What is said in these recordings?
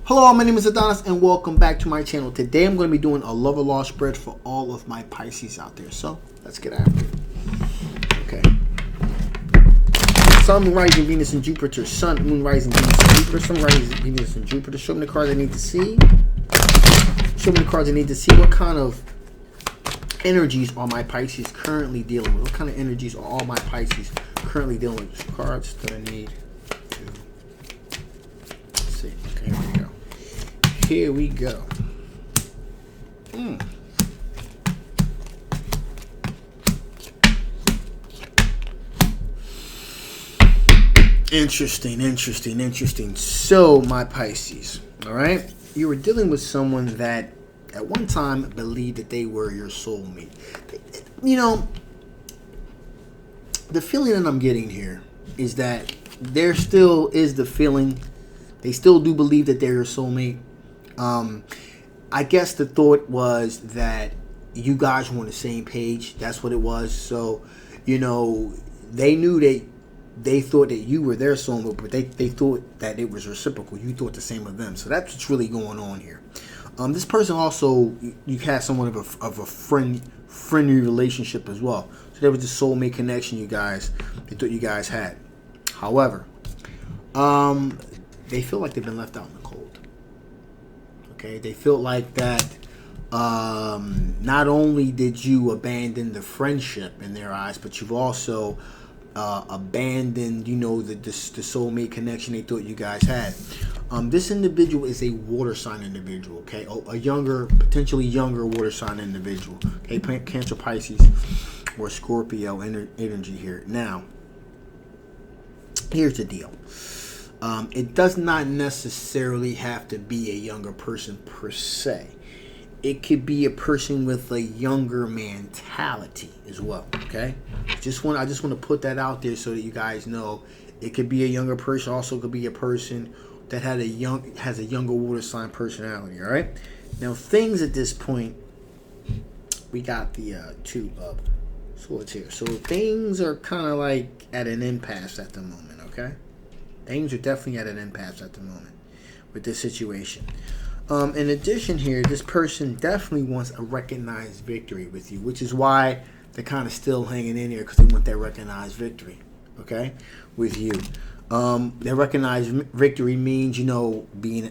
Hello, my name is Adonis and welcome back to my channel. Today I'm going to be doing a love or loss spread for all of my Pisces out there. So let's get after it. Okay. Sun, Moon, Rising, Venus, and Jupiter. Sun, Moon, Rising, Venus, and Jupiter. Sun, Rising, Venus, and Jupiter. Show me the cards I need to see. Show me the cards I need to see. What kind of energies are my Pisces currently dealing with? What kind of energies are all my Pisces currently dealing with? Cards that I need to see. Okay, here we go. Here we go. Interesting. So, my Pisces, all right? You were dealing with someone that at one time believed that they were your soulmate. You know, the feeling that I'm getting here is that there still is the feeling. They still do believe that they're your soulmate. I guess the thought was that you guys were on the same page. That's what it was. So, you know, they knew they thought that you were their soulmate, but they thought that it was reciprocal. You thought the same of them. So that's what's really going on here. This person also, you had somewhat of a friendly relationship as well. So there was the soulmate connection they thought you guys had. However, they feel like they've been left out in the cold. Okay, they feel like that not only did you abandon the friendship in their eyes, but you've also abandoned, you know, the soulmate connection they thought you guys had. This individual is a water sign individual, okay? A potentially younger water sign individual, okay? Cancer, Pisces, or Scorpio energy here. Now, here's the deal. It does not necessarily have to be a younger person per se. It could be a person with a younger mentality as well. Okay, I just want to put that out there so that you guys know it could be a younger person. Also, could be a person that has a younger water sign personality. All right. Now, things at this point, we got the Two of Swords here. So things are kind of like at an impasse at the moment. Okay. Things are definitely at an impasse at the moment with this situation. In addition here, this person definitely wants a recognized victory with you, which is why they're kind of still hanging in here, because they want that recognized victory, okay, with you. That recognized victory means, you know, being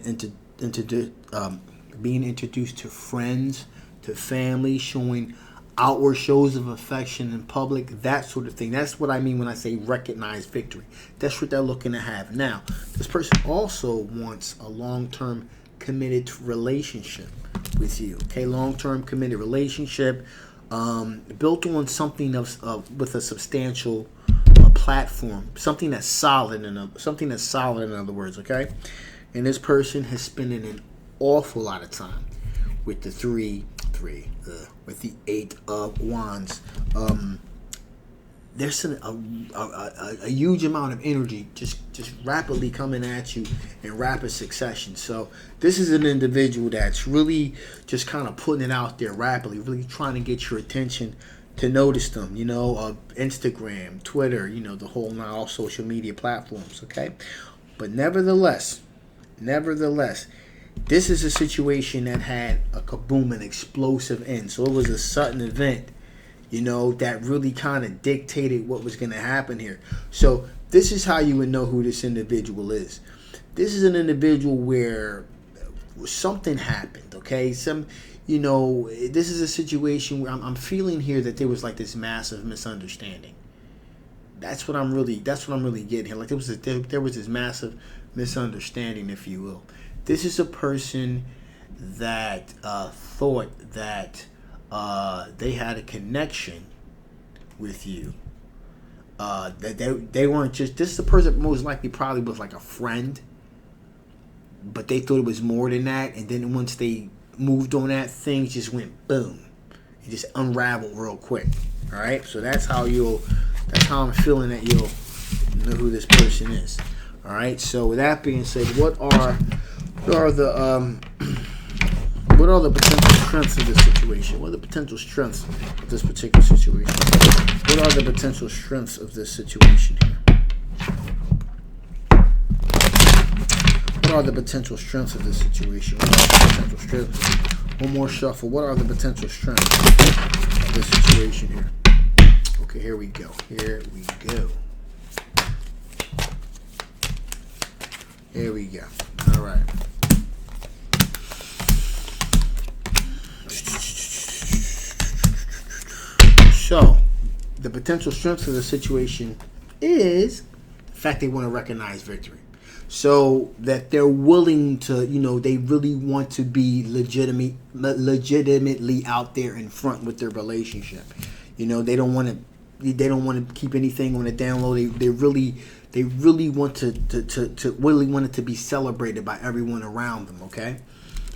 introduced to friends, to family, showing outward shows of affection in public, that sort of thing. That's what I mean when I say recognized victory. That's what they're looking to have. Now, this person also wants a long-term committed relationship with you. Okay, long-term committed relationship built on something with a substantial platform, something that's solid. In other words, okay. And this person has spent an awful lot of time with the with the Eight of Wands. There's a huge amount of energy just rapidly coming at you in rapid succession. So this is an individual that's really just kind of putting it out there rapidly, really trying to get your attention to notice them. You know, Instagram, Twitter, you know, the whole now all social media platforms. Okay, but nevertheless, this is a situation that had a kaboom, an explosive end. So it was a sudden event, you know, that really kind of dictated what was going to happen here. So this is how you would know who this individual is. This is an individual where something happened, okay? You know, this is a situation where I'm feeling here that there was like this massive misunderstanding. That's what I'm really getting here. Like there was this massive misunderstanding, if you will. This is a person that thought that they had a connection with you. That they weren't just. This is a person that most likely probably was like a friend, but they thought it was more than that. And then once they moved on that, things just went boom. It just unraveled real quick. All right. So that's how I'm feeling that you'll know who this person is. All right. So with that being said, what are the potential strengths of this situation? What are the potential strengths of this particular situation? What are the potential strengths of this situation here? What are the potential strengths of this situation? What are the potential strengths? One more shuffle. What are the potential strengths of this situation here? Okay, here we go. Here we go. Here we go. All right. So, the potential strengths of the situation is the fact they want to recognize victory. So that they're willing to, they really want to be legitimately out there in front with their relationship. They don't want to keep anything on the down low. They really want to really want it to be celebrated by everyone around them. Okay.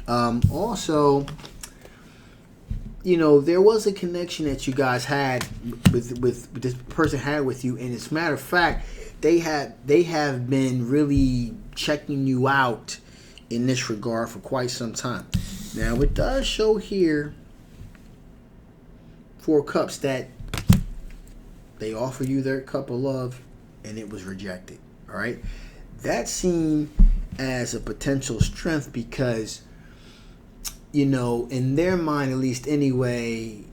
Also, there was a connection that you guys had with this person had with you, and as a matter of fact, they have been really checking you out in this regard for quite some time. Now, it does show here, 4 cups, that they offer you their cup of love and it was rejected. All right, that's seen as a potential strength because, in their mind, at least anyway,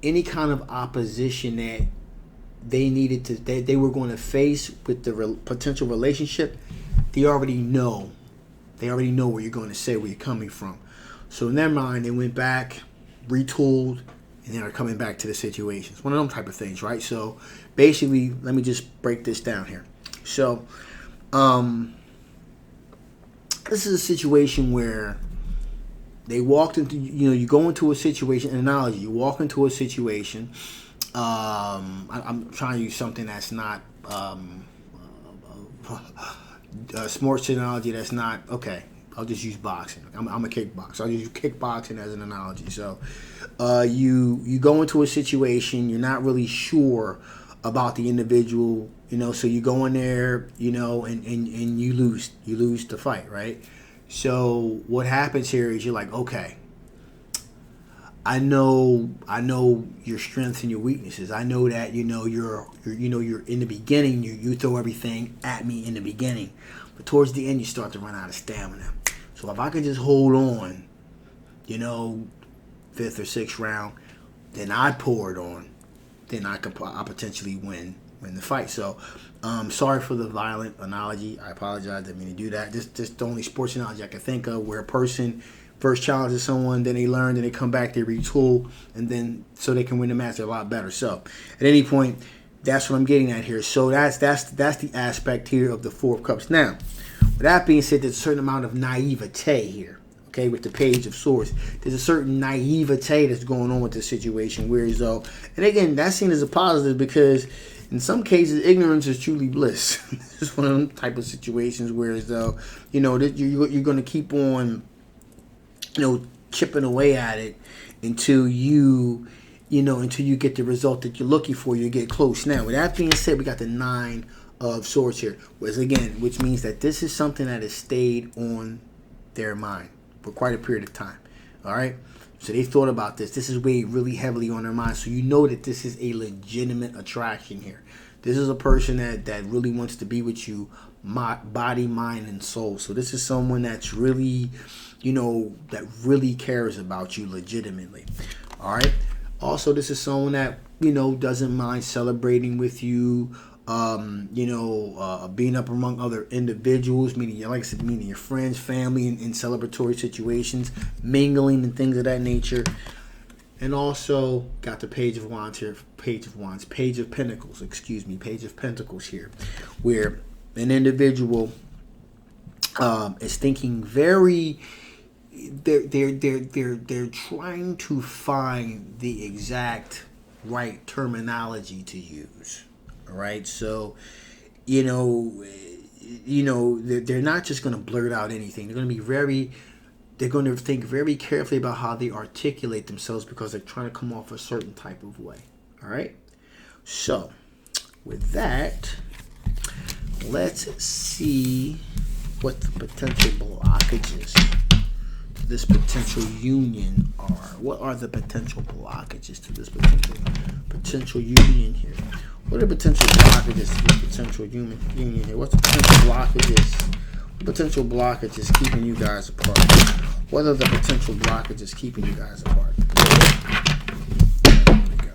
any kind of opposition that they needed to, they were going to face with the potential relationship, they already know where you're going to say, where you're coming from. So in their mind, they went back, retooled, and then are coming back to the situation. It's one of them type of things, right? So basically, let me just break this down here. So this is a situation where they walked into, you go into a situation, an analogy, you walk into a situation. I'm trying to use something that's not a sports analogy. That's not okay. I'll just use boxing. I'm a kickboxer. I'll use kickboxing as an analogy. So, you go into a situation. You're not really sure about the individual. So you go in there. And you lose. You lose the fight, right? So what happens here is you're like, okay, I know your strengths and your weaknesses. I know that you're in the beginning you throw everything at me in the beginning, but towards the end you start to run out of stamina. So if I can just hold on, 5th or 6th round, then I pour it on, then I potentially win the fight. So sorry for the violent analogy. I apologize. I didn't mean to do that. Just the only sports analogy I can think of where a person first challenges someone, then they learn, then they come back, they retool, and then so they can win the match a lot better. So at any point, that's what I'm getting at here. So that's the aspect here of the 4 of Cups. Now, with that being said, there's a certain amount of naivete here. Okay, with the Page of Swords, there's a certain naivete that's going on with this situation. Whereas though, and again, that's seen as a positive because in some cases, ignorance is truly bliss. This is one of them type of situations. Whereas though, you're going to keep on, chipping away at it until you get the result that you're looking for. You get close. Now, with that being said, we got the 9 of Swords here, which means that this is something that has stayed on their mind for quite a period of time. All right. So they thought about this. This is weighed really heavily on their mind. So that this is a legitimate attraction here. This is a person that really wants to be with you, body, mind, and soul. So this is someone that's really, that really cares about you legitimately. All right. Also, this is someone that, doesn't mind celebrating with you, being up among other individuals, meaning your friends, family, in celebratory situations, mingling and things of that nature. And also got the Page of Wands here, Page of Pentacles here, where an individual is thinking very. They're trying to find the exact right terminology to use. All right, so they're not just going to blurt out anything. They're going to think very carefully about how they articulate themselves because they're trying to come off a certain type of way. All right, so with that, let's see what the potential blockages to this potential union are. What are the potential blockages to this potential union here? What are the potential blockages to this potential union here? What's the potential blockages potential blockage is keeping you guys apart? What are the potential blockages keeping you guys apart? There we go.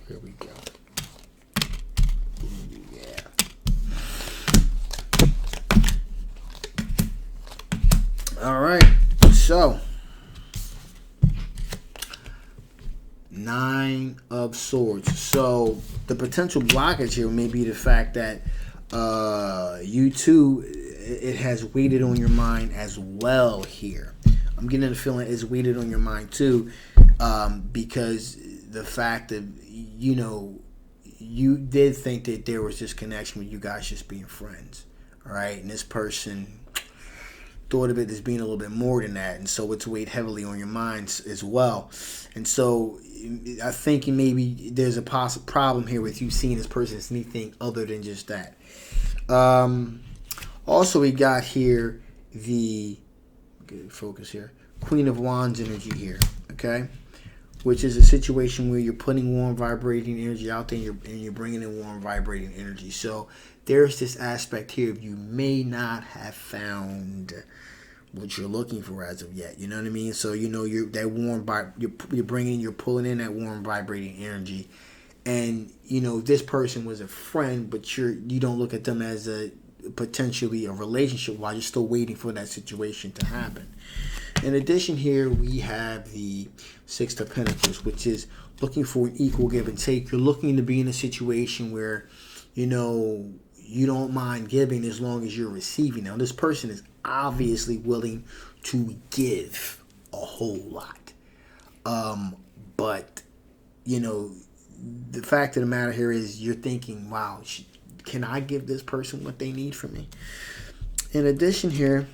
Here we go. Yeah. All right. So, 9 of Swords. So the potential blockage here may be the fact that you too, it has weighted on your mind as well here. I'm getting the feeling it's weighted on your mind too, because the fact that, you know, you did think that there was this connection with you guys just being friends. All right. And this person thought of it as being a little bit more than that, and so it's weighed heavily on your minds as well. And so I think maybe there's a possible problem here with you seeing this person as anything other than just that. Also, we got here the focus here, Queen of Wands energy here, okay, which is a situation where you're putting warm vibrating energy out there, and you're bringing in warm vibrating energy. So there's this aspect here of you may not have found what you're looking for as of yet. You know what I mean? So, you know, you're pulling in that warm vibrating energy, and you know this person was a friend, but you don't look at them as potentially a relationship while you're still waiting for that situation to happen. In addition, here we have the Six of Pentacles, which is looking for an equal give and take. You're looking to be in a situation where, you know, you don't mind giving as long as you're receiving. Now, this person is obviously willing to give a whole lot. But, you know, the fact of the matter here is you're thinking, wow, can I give this person what they need from me? In addition here,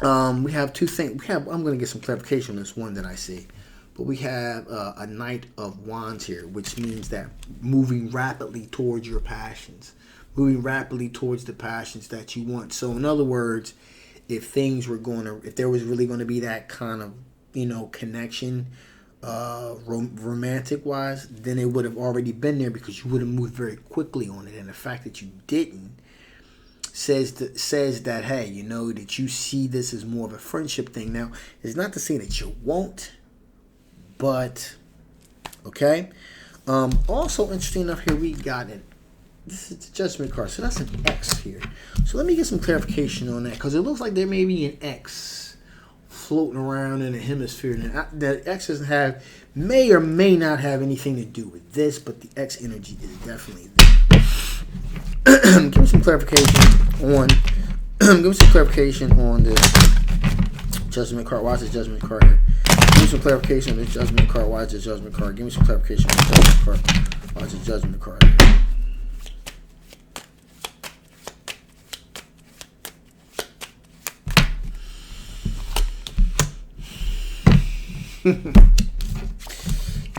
we have two things. I'm going to get some clarification on this one that I see. But we have a Knight of Wands here, which means that moving rapidly towards your passions, moving rapidly towards the passions that you want. So in other words, if there was really going to be that kind of, you know, connection, romantic wise, then it would have already been there because you would have moved very quickly on it. And the fact that you didn't says that, hey, you know, that you see this as more of a friendship thing. Now, it's not to say that you won't, but okay. Also interesting enough here, we got it. This is the Judgment card, so that's an X here. So let me get some clarification on that, because it looks like there may be an X floating around in the hemisphere. And that X may or may not have anything to do with this, but the X energy is definitely there. Give me some clarification on. Give me some clarification on this Judgment card. Watch this Judgment card here. Give me some clarification on this Judgment card. Watch this Judgment card. Give me some clarification on this Judgment card. Watch this Judgment card here.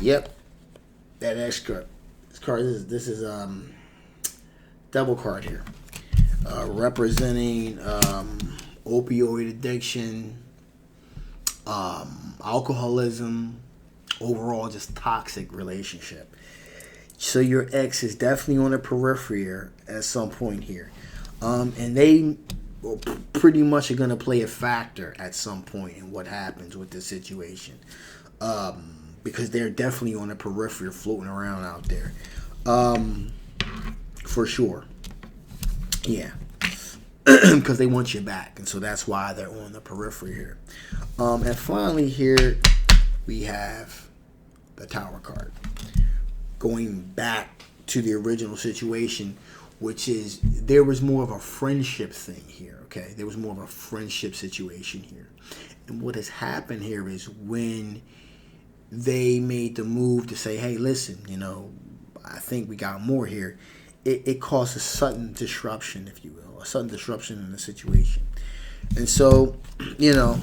Yep, that X card. This is double card here, representing opioid addiction, alcoholism, overall just toxic relationship. So your ex is definitely on the periphery here at some point here, and they pretty much are going to play a factor at some point in what happens with this situation, because they're definitely on the periphery, floating around out there, for sure. Yeah, because they want you back, and so that's why they're on the periphery here. And finally here we have the Tower card, going back to the original situation, which is there was more of a friendship thing here. Okay, there was more of a friendship situation here, and what has happened here is when they made the move to say, hey, listen, you know, I think we got more here, it caused a sudden disruption, if you will, a sudden disruption in the situation. And so, you know,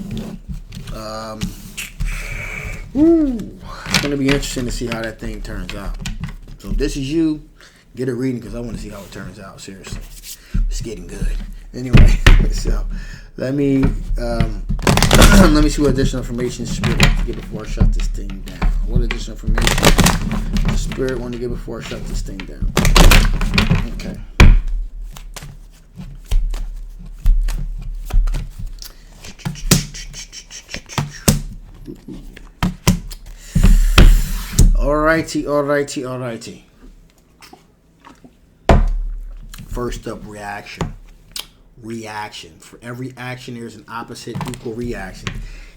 it's going to be interesting to see how that thing turns out. So this is you Get a reading because I want to see how it turns out. Seriously, it's getting good. Anyway, so let me let me see what additional information Spirit wants to get before I shut this thing down. What additional information does Spirit want to get before I shut this thing down? Okay. Alrighty. First up, reaction. For every action, there's an opposite equal reaction.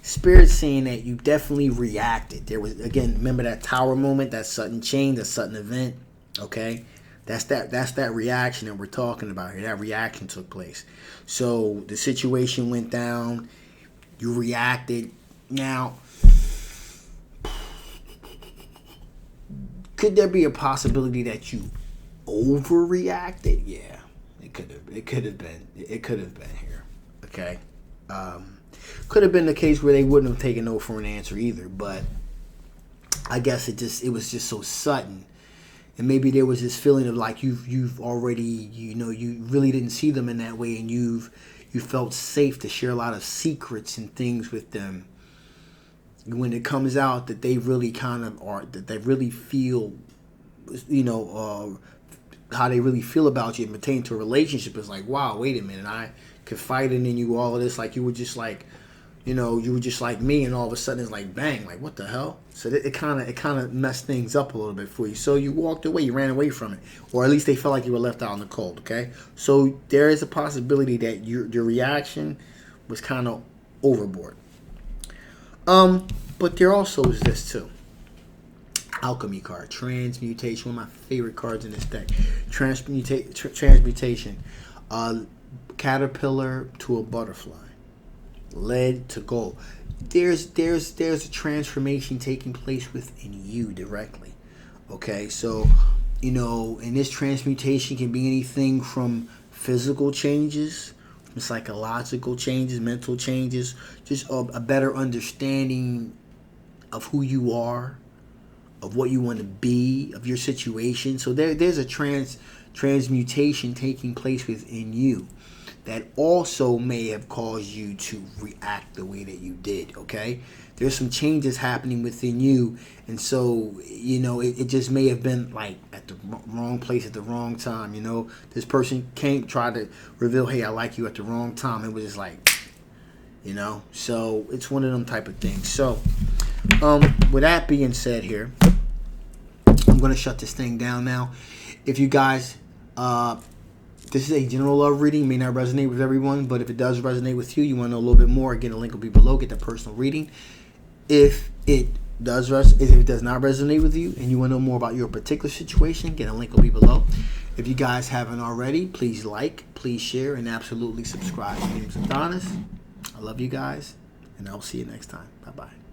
Spirit's saying that you definitely reacted. There was, again, remember that tower moment, that sudden change, that sudden event. Okay, that's that reaction that we're talking about here. That reaction took place. So the situation went down. You reacted. Now, could there be a possibility that you overreacted? Yeah, it could have been here. Okay, could have been the case where they wouldn't have taken no for an answer either. But I guess it was just so sudden, and maybe there was this feeling of like you've already, you really didn't see them in that way, and you felt safe to share a lot of secrets and things with them. When it comes out that they really kind of are, that they really feel, how they really feel about you and pertain to a relationship, is like, wow, wait a minute, I confided in you, all of this, like you were just like, you were just like me, and all of a sudden it's like bang, like what the hell? So it kind of messed things up a little bit for you. So you walked away, you ran away from it, or at least they felt like you were left out in the cold. Okay, so there is a possibility that your reaction was kind of overboard. But there also is this too. Alchemy card, transmutation, one of my favorite cards in this deck. Transmutation, caterpillar to a butterfly, lead to gold. There's a transformation taking place within you directly. Okay, so and this transmutation can be anything from physical changes, from psychological changes, mental changes, just a better understanding of who you are, of what you want to be, of your situation. So there's a transmutation taking place within you that also may have caused you to react the way that you did. Okay, there's some changes happening within you, and so it just may have been like at the wrong place at the wrong time. This person try to reveal, hey, I like you, at the wrong time. It was just like, so it's one of them type of things. So with that being said here, I'm going to shut this thing down now. If you guys, this is a general love reading, may not resonate with everyone, but if it does resonate with you, you want to know a little bit more, again, the link will be below. Get the personal reading. If it does not resonate with you and you want to know more about your particular situation, again, the link will be below. If you guys haven't already, please like, please share, and absolutely subscribe. My name is Adonis. I love you guys, and I'll see you next time. Bye-bye.